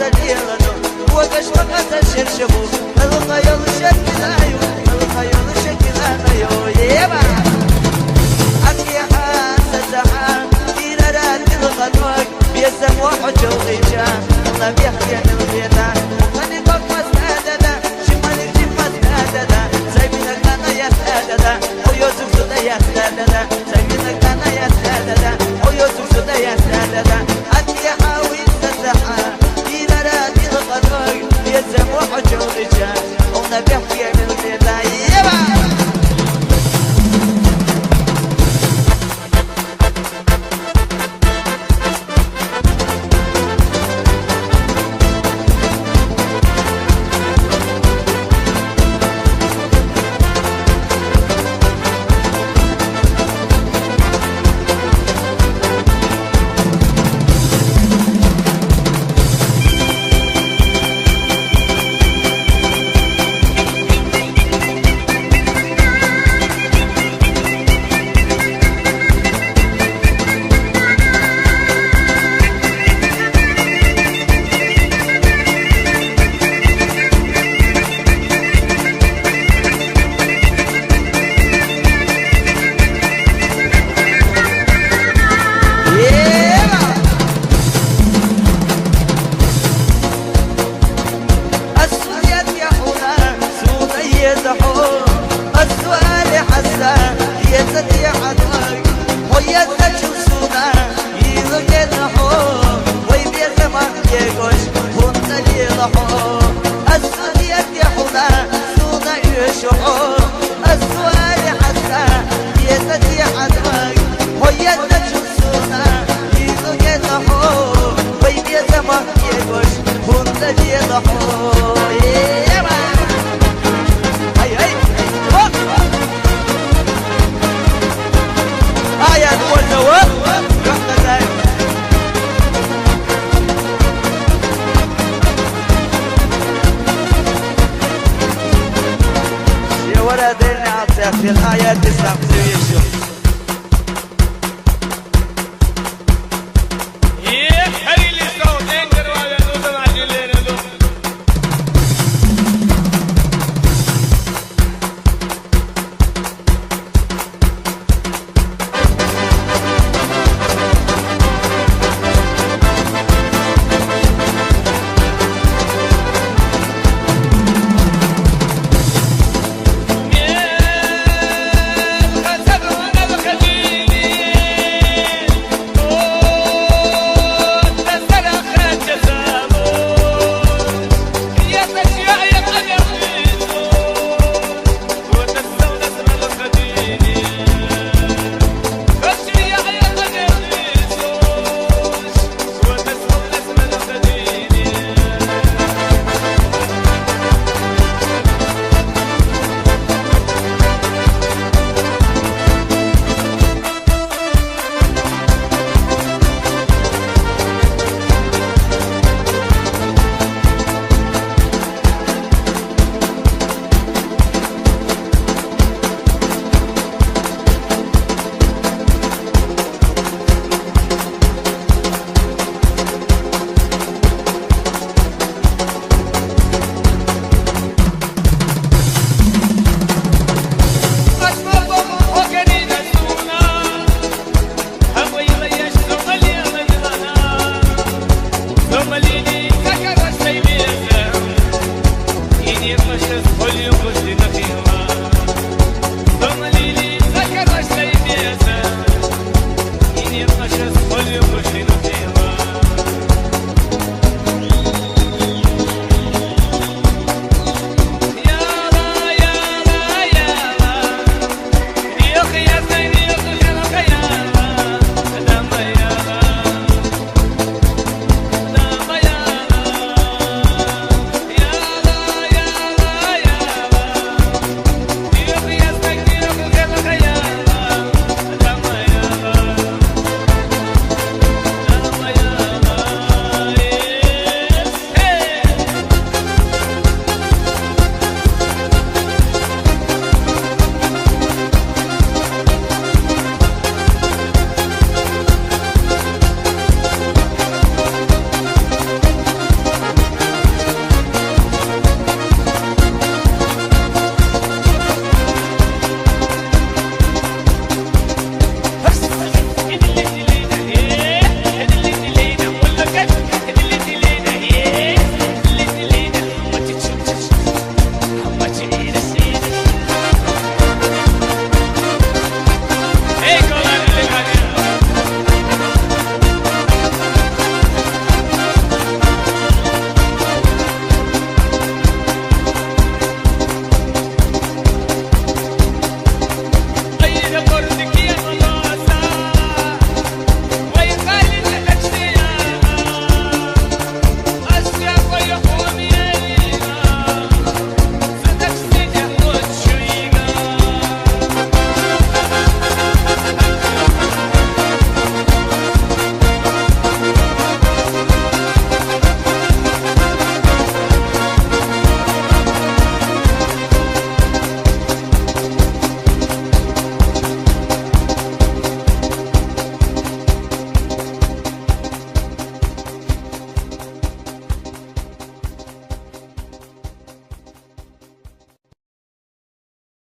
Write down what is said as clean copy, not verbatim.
تليلنو وقش وقت الشرشبو الخيال شكلايو الخيال شكلايو يبا أكيحا ستحا إلى رات الغنوك بيسم وحجو غيجا الله بيحكي الغيتا وخلي قوك مساددا شمالك جيب مساددا سايبينك أنا يساددا ويوسف سودا يساددا سايبينك أنا يساددا ويوسف سودا يساددا أكيحا ويستسحا إلى رات الغنوك بيسم وحجو غيجا الله بيحكي الغيتا يبا السؤال حسان يزدي عدوك ويزدي شوسونا يزوج الرحوم ويبيز ما يقوش هون الرحوم السؤال يحونا سونا يشحوم السؤال حسان يزدي عدوك ويزدي شوسونا يزوج الرحوم ويبيز ما يقوش هون الرحوم ولدي عطيت في الآيات 9